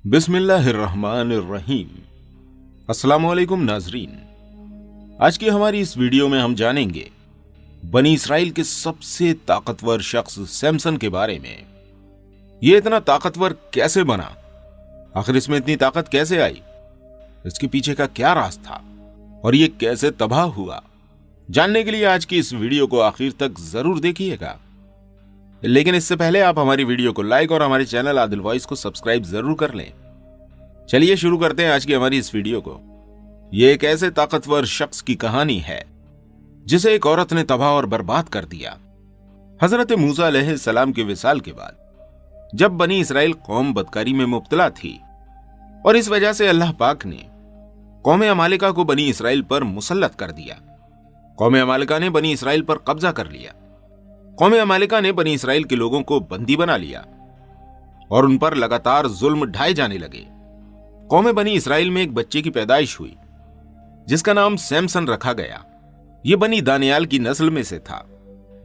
बिस्मिल्लाहिर्रहमानिर्रहीम। अस्सलामुअलैकुम नाजरीन, आज की हमारी इस वीडियो में हम जानेंगे बनी इसराइल के सबसे ताकतवर शख्स सैमसन के बारे में। यह इतना ताकतवर कैसे बना, आखिर इसमें इतनी ताकत कैसे आई, इसके पीछे का क्या राज था और यह कैसे तबाह हुआ। जानने के लिए आज की इस वीडियो को आखिर तक जरूर देखिएगा। लेकिन इससे पहले आप हमारी वीडियो को लाइक और हमारे चैनल आदिल वॉइस को सब्सक्राइब जरूर कर लें। चलिए शुरू करते हैं आज की हमारी इस वीडियो को। यह एक ऐसे ताकतवर शख्स की कहानी है जिसे एक औरत ने तबाह और बर्बाद कर दिया। हजरत मूसा अलैहिस्सलाम के विसाल के बाद जब बनी इसराइल कौम बदकारी में मुब्तला थी और इस वजह से अल्लाह पाक ने कौम अमालिका को बनी इसराइल पर मुसल्लत कर दिया। कौम अमालिका ने बनी इसराइल पर कब्जा कर लिया। कौम अमालिका ने बनी इसराइल के लोगों को बंदी बना लिया और उन पर लगातार जुल्म ढाए जाने लगे। कौम बनी इसराइल में एक बच्चे की पैदाइश हुई जिसका नाम सैमसन रखा गया। यह बनी दानियाल की नस्ल में से था।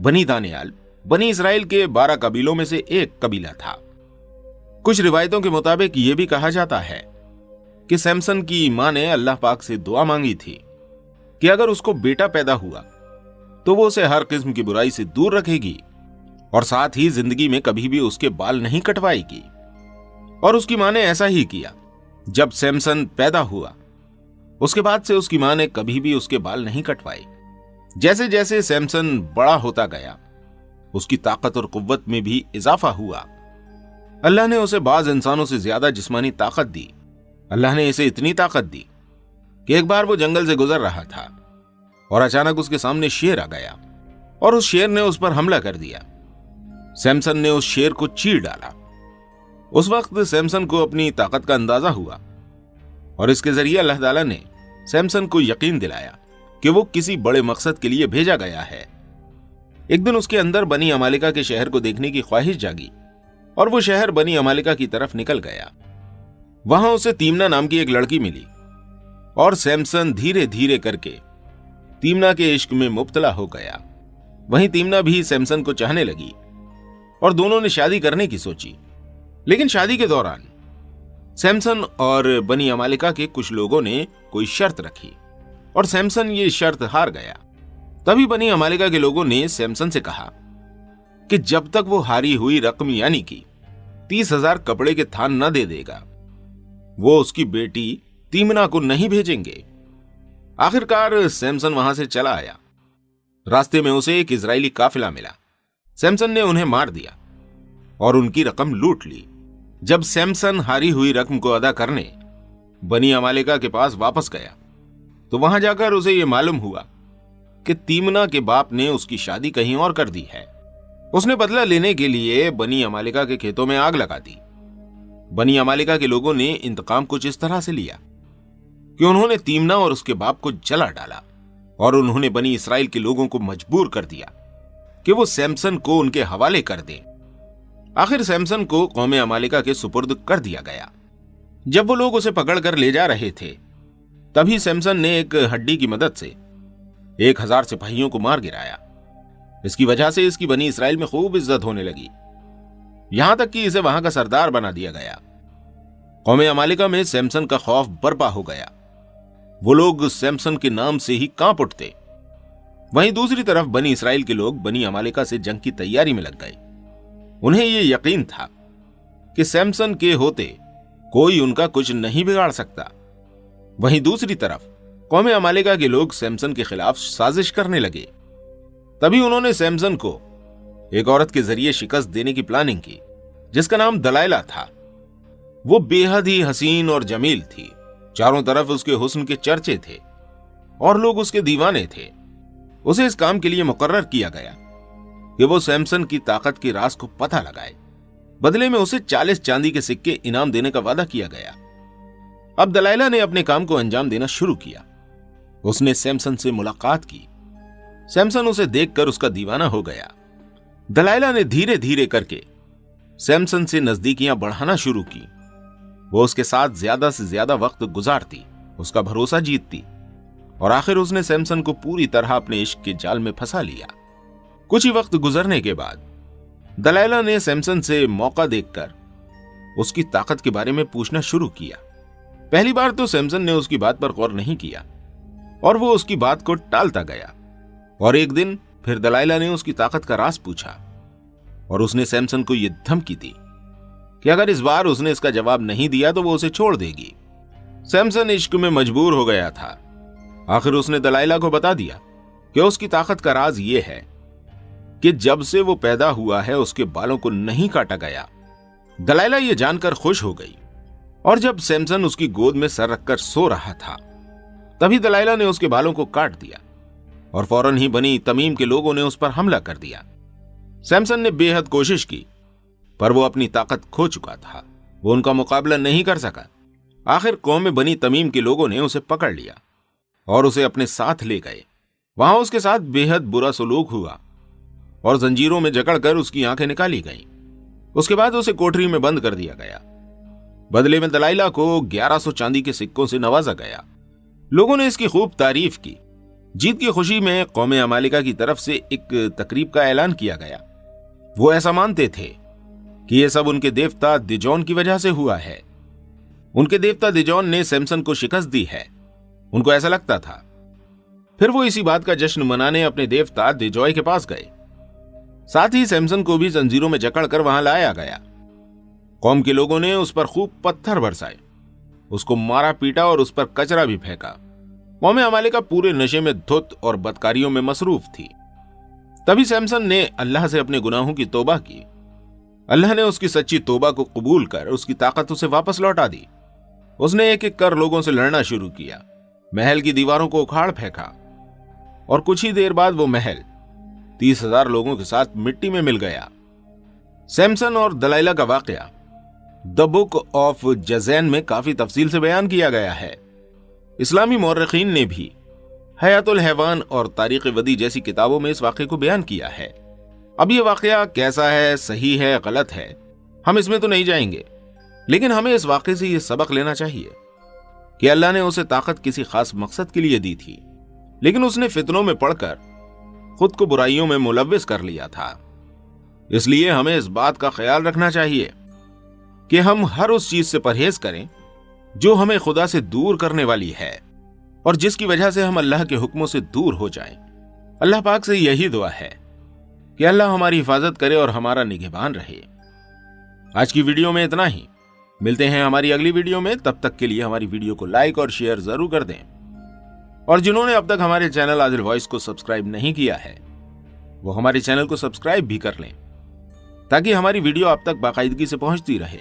बनी दानियाल बनी इसराइल के 12 कबीलों में से एक कबीला था। कुछ रिवायतों के मुताबिक यह भी कहा जाता है कि सैमसन की मां ने अल्लाह पाक से दुआ मांगी थी कि अगर उसको बेटा पैदा हुआ तो वो उसे हर किस्म की बुराई से दूर रखेगी और साथ ही जिंदगी में कभी भी उसके बाल नहीं कटवाएगी। और उसकी मां ने ऐसा ही किया। जब सैमसन पैदा हुआ उसके बाद से उसकी मां ने कभी भी उसके बाल नहीं कटवाए। जैसे जैसे सैमसन बड़ा होता गया उसकी ताकत और कुव्वत में भी इजाफा हुआ। अल्लाह ने उसे बाज इंसानों से ज्यादा जिस्मानी ताकत दी। अल्लाह ने इसे इतनी ताकत दी कि एक बार वो जंगल से गुजर रहा था और अचानक उसके सामने शेर आ गया और उस शेर ने उस पर हमला कर दिया। सैमसन ने उस शेर को चीर डाला। उस वक्त सैमसन को अपनी ताकत का अंदाजा हुआ और इसके जरिए अल्लाह ताला ने सैमसन को यकीन दिलाया कि वो किसी बड़े मकसद के लिए भेजा गया है। एक दिन उसके अंदर बनी अमालिका के शहर को देखने की ख्वाहिश जागी और वो शहर बनी अमालिका की तरफ निकल गया। वहां उसे तीमना नाम की एक लड़की मिली और सैमसन धीरे धीरे करके तीमना के इश्क में मुब्तला हो गया। वहीं तीमना भी सैमसन को चाहने लगी और दोनों ने शादी करने की सोची। लेकिन शादी के दौरान सैमसन और बनी अमालिका के कुछ लोगों ने कोई शर्त रखी और सैमसन ये शर्त हार गया। तभी बनी अमालिका के लोगों ने सैमसन से कहा कि जब तक वो हारी हुई रकम यानी कि 30,000 कपड़े के थान न दे देगा वो उसकी बेटी तीमना को नहीं भेजेंगे। आखिरकार सैमसन वहां से चला आया। रास्ते में उसे एक इजरायली काफिला मिला। सैमसन ने उन्हें मार दिया और उनकी रकम लूट ली। जब सैमसन हारी हुई रकम को अदा करने बनी अमालिका के पास वापस गया तो वहां जाकर उसे यह मालूम हुआ कि तीमना के बाप ने उसकी शादी कहीं और कर दी है। उसने बदला लेने के लिए बनी अमालिका के खेतों में आग लगा दी। बनी अमालिका के लोगों ने इंतकाम कुछ इस तरह से लिया कि उन्होंने तीमना और उसके बाप को जला डाला और उन्होंने बनी इसराइल के लोगों को मजबूर कर दिया कि वो सैमसन को उनके हवाले कर दें। आखिर सैमसन को कौम अमालिका के सुपुर्द कर दिया गया। जब वो लोग उसे पकड़कर ले जा रहे थे तभी सैमसन ने एक हड्डी की मदद से 1000 सिपाहियों को मार गिराया। इसकी वजह से इसकी बनी इसराइल में खूब इज्जत होने लगी, यहां तक कि इसे वहां का सरदार बना दिया गया। कौम अमालिका में सैमसन का खौफ बर्पा हो गया। वो लोग सैमसन के नाम से ही कांप उठते। वहीं दूसरी तरफ बनी इसराइल के लोग बनी अमालिका से जंग की तैयारी में लग गए। उन्हें यह यकीन था कि सैमसन के होते कोई उनका कुछ नहीं बिगाड़ सकता। वहीं दूसरी तरफ कौम अमालिका के लोग सैमसन के खिलाफ साजिश करने लगे। तभी उन्होंने सैमसन को एक औरत के जरिए शिकस्त देने की प्लानिंग की जिसका नाम दलाइला था। वो बेहद ही हसीन और जमील थी। चारों तरफ उसके हुस्न के चर्चे थे और लोग उसके दीवाने थे। उसे इस काम के लिए मुकर्रर किया गया कि वो सैमसन की ताकत के राज को पता लगाए। बदले में उसे 40 चांदी के सिक्के इनाम देने का वादा किया गया। अब दलाइला ने अपने काम को अंजाम देना शुरू किया। उसने सैमसन से मुलाकात की। सैमसन उसे देखकर उसका दीवाना हो गया। दलाइला ने धीरे धीरे करके सैमसन से नजदीकियां बढ़ाना शुरू की। वो उसके साथ ज्यादा से ज्यादा वक्त गुजारती, उसका भरोसा जीतती और आखिर उसने सैमसन को पूरी तरह अपने इश्क के जाल में फंसा लिया। कुछ ही वक्त गुजरने के बाद दलाइला ने सैमसन से मौका देखकर उसकी ताकत के बारे में पूछना शुरू किया। पहली बार तो सैमसन ने उसकी बात पर गौर नहीं किया और वो उसकी बात को टालता गया। और एक दिन फिर दलाइला ने उसकी ताकत का राज पूछा और उसने सैमसन को यह धमकी दी कि अगर इस बार उसने इसका जवाब नहीं दिया तो वो उसे छोड़ देगी। सैमसन इश्क में मजबूर हो गया था। आखिर उसने दलाइला को बता दिया कि उसकी ताकत का राज यह है कि जब से वो पैदा हुआ है उसके बालों को नहीं काटा गया। दलाइला ये जानकर खुश हो गई और जब सैमसन उसकी गोद में सर रखकर सो रहा था तभी दलाइला ने उसके बालों को काट दिया और फौरन ही बनी तमीम के लोगों ने उस पर हमला कर दिया। सैमसन ने बेहद कोशिश की पर वो अपनी ताकत खो चुका था। वो उनका मुकाबला नहीं कर सका। आखिर कौम में बनी तमीम के लोगों ने उसे पकड़ लिया और उसे अपने साथ ले गए। वहां उसके साथ बेहद बुरा सलूक हुआ और जंजीरों में जकड़कर उसकी आंखें निकाली गईं। उसके बाद उसे कोठरी में बंद कर दिया गया। बदले में दलाइला को 1100 चांदी के सिक्कों से नवाजा गया। लोगों ने इसकी खूब तारीफ की। जीत की खुशी में कौम अमालिका की तरफ से एक तकरीब का ऐलान किया गया। वो ऐसा मानते थे कि यह सब उनके देवता दिजोन की वजह से हुआ है। उनके देवता दिजोन ने सैमसन को शिकस्त दी है, उनको ऐसा लगता था। फिर वो इसी बात का जश्न मनाने अपने देवता दिजोय के पास गए। साथ ही सैमसन को भी जंजीरों में जकड़कर वहां लाया गया। कौम के लोगों ने उस पर खूब पत्थर बरसाए, उसको मारा पीटा और उस पर कचरा भी फेंका। कौम अमालिका पूरे नशे में धुत और बदकारियों में मसरूफ थी। तभी सैमसन ने अल्लाह से अपने गुनाहों की तौबा की। अल्लाह ने उसकी सच्ची तौबा को कबूल कर उसकी ताकत उसे वापस लौटा दी। उसने एक एक कर लोगों से लड़ना शुरू किया, महल की दीवारों को उखाड़ फेंका और कुछ ही देर बाद वो महल 30,000 लोगों के साथ मिट्टी में मिल गया। सैमसन और दलाइला का वाकया द बुक ऑफ जज़ैन में काफी तफसील से बयान किया गया है। इस्लामी मौर्रिखीन ने भी हयातुल हैवान और तारीख वदी जैसी किताबों में इस वाक़े को बयान किया है। अब ये वाक़या कैसा है, सही है, गलत है, हम इसमें तो नहीं जाएंगे, लेकिन हमें इस वाक़े से ये सबक लेना चाहिए कि अल्लाह ने उसे ताकत किसी खास मकसद के लिए दी थी, लेकिन उसने फितनों में पड़कर खुद को बुराइयों में मुलव्विस कर लिया था। इसलिए हमें इस बात का ख्याल रखना चाहिए कि हम हर उस चीज से परहेज करें जो हमें खुदा से दूर करने वाली है और जिसकी वजह से हम अल्लाह के हुक्मों से दूर हो जाएं। अल्लाह पाक से यही दुआ है कि अल्लाह हमारी हिफाजत करे और हमारा निगहबान रहे। आज की वीडियो में इतना ही। मिलते हैं हमारी अगली वीडियो में। तब तक के लिए हमारी वीडियो को लाइक और शेयर जरूर कर दें और जिन्होंने अब तक हमारे चैनल आदिल वॉइस को सब्सक्राइब नहीं किया है वो हमारे चैनल को सब्सक्राइब भी कर लें ताकि हमारी वीडियो आप तक बाकायदगी से पहुंचती रहे।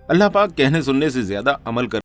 अल्लाह पाक कहने सुनने से ज्यादा अमल कर